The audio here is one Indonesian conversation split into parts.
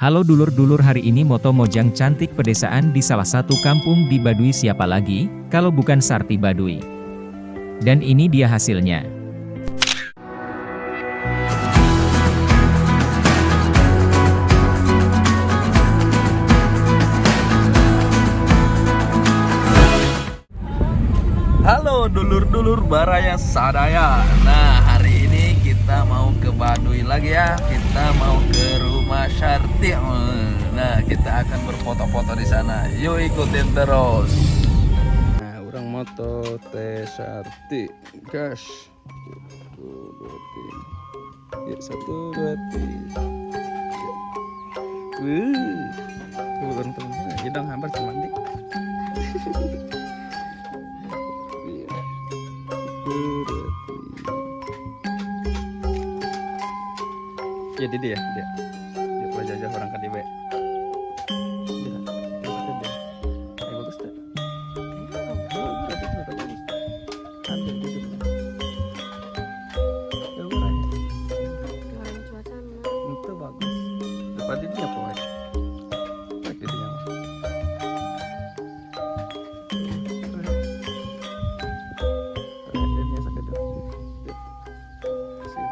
Halo dulur-dulur, hari ini moto mojang cantik pedesaan di salah satu kampung di Baduy, siapa lagi, kalau bukan Sarti Baduy. Dan ini dia hasilnya. Halo dulur-dulur Baraya Sadaya. Nah, hari ini kita mau ke Baduy lagi ya. Kita mau ke rumah Sarti. Nah, kita akan berfoto-foto di sana. Yuk ikutin terus. Nah, orang moto teh Sarti. Gas. 1 2 3. Ya, 1 2 3. Bukan teman-teman. Ya dong, hampir mandi. Jadi dia pelajar orang KDB. Bagus tak? Itu bagus. Depan dia poek.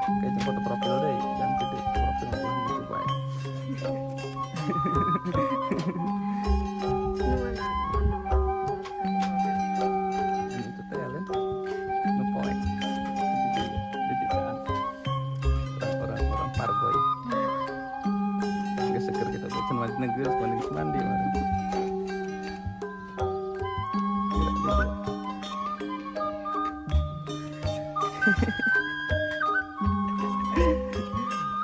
Kayaknya foto profil deh, ganti deh profil gue gitu baik. Itu talent, ngepoek. Jadi kan orang pargoy. Gak seger kita buat mandi negeri, mandi.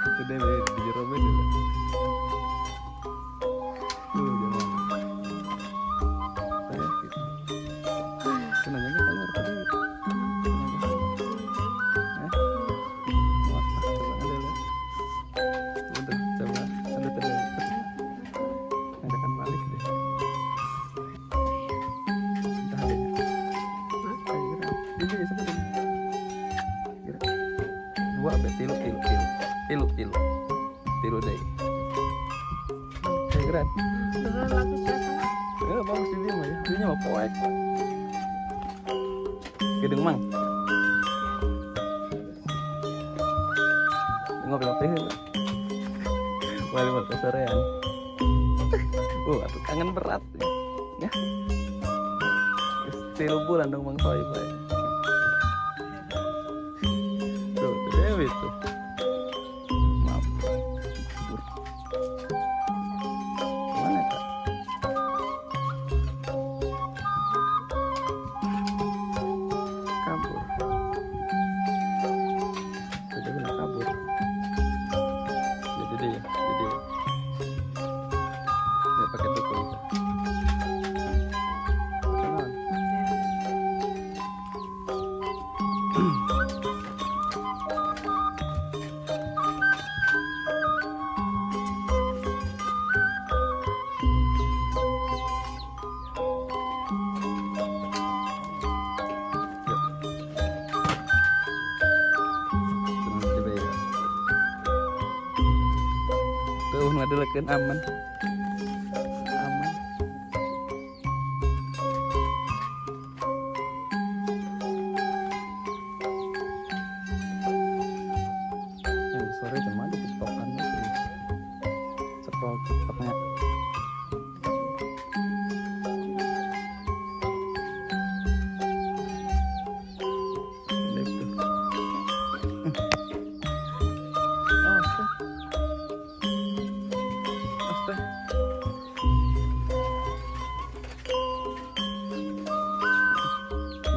Itu deh di jerobet dulu. Kayak gitu. Kenanya kita keluar tadi. Muat lah, coba ada lah. Udah coba ada tadi. Ada kan balik deh. Entah ada. Ini bisa kan? Dua tilu deh. Kayak keren. Bagus di dia mah ya. Dia mah poek. Gedeng mang. Ngopi-ngopi. Wali waktu sorean. Aduh kangen berat ya. Tilu bulan dong Bang Soy, Pak. Tuh, Dewi tuh. Maaf. Mana Kak? Kabur. Sudah bilang kabur. Jadi dia. Dia pakai tuku. Tuh ngadelekeun aman. Yang sore cuma di tiktokan itu. Scroll tiktoknya.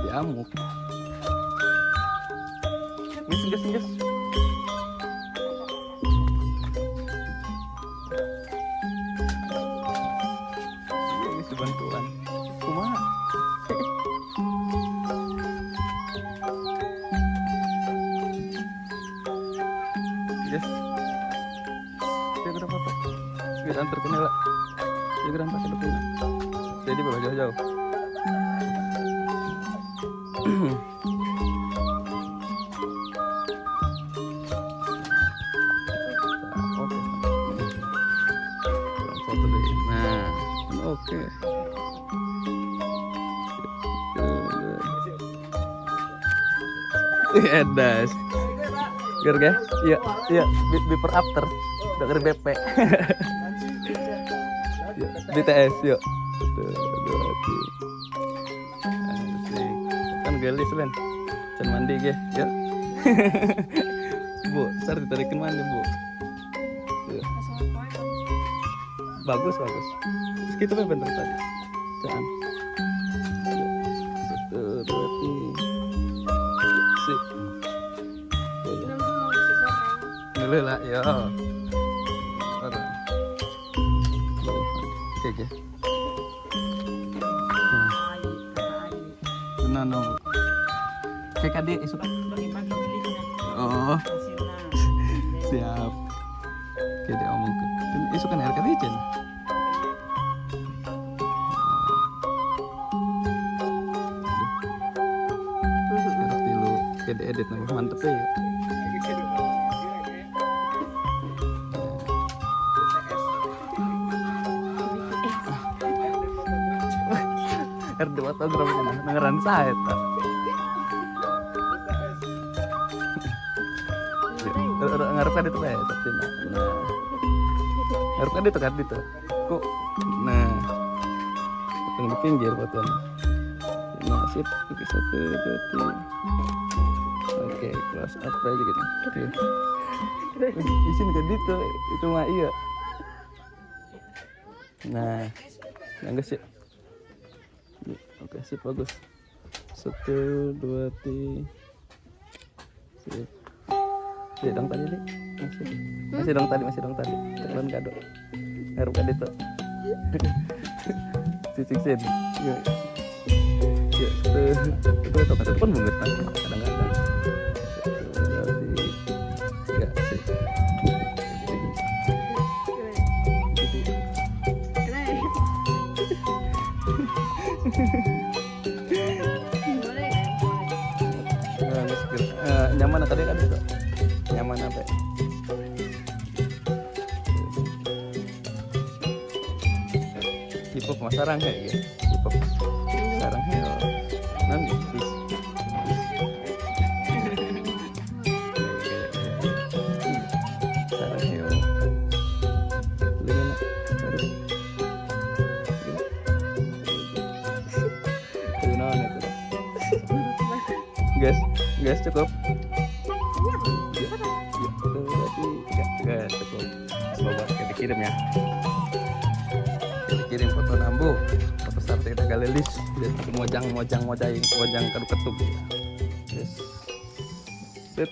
Diamuk. Gas. Ini bantuan. Kumaha? Yes. Dia kena foto. Kita antar ke Nela. Dia kena pakai dokumen. Jadi bawa jauh-jauh. Oke. Edas. Ger ge? Iya, iya, before after. Udah BP. BTS yuk. Tuh, asik. Kan gelis Len. Can mandi ge, yuk. Bu, ntar ditarikin mandi Bu. Tuh. Bagus. Segitu bentar tadi. Jangan. Tuh, berarti. Sip. Dulu lah, yo. Oke. Benar no. Kayak adik esok. Oh. Siap. Oke, dia omong ke. Esok kan RKD Jen. Dulu kayak edit nama mantep ya. R2 fotogram sana, dengeran saya tak. Ngarepkan itu ya, tapi nah, ngarepkan itu kan itu. Kok, nah, tengah di pinggir fotonya. Nah, sip, oke 1, 2, 3. Oke, close up aja gitu. Oke. Isin ke itu mah iya. Nah, enggak sih. Oke, sip, bagus. 1, 2, 3. Sip. Masih dong tadi, Dik. Masih dong tadi. Tekan kado. Ngarep kado itu. Siksin. Yuk. Yuk, itu kan bunget kadang-kadang. 1, 2, 3. Ya, sip. Nyaman tadi kan itu nyaman apa hip-hop mas sarang kayak gitu hip-hop sarang heo nanti bis sarang heo gimana gas cukup cukup. Coba kita kirim ya. Kita kirim foto Nambu, foto Sarti kita galelis, dan mojang ketuk. Yes. Set.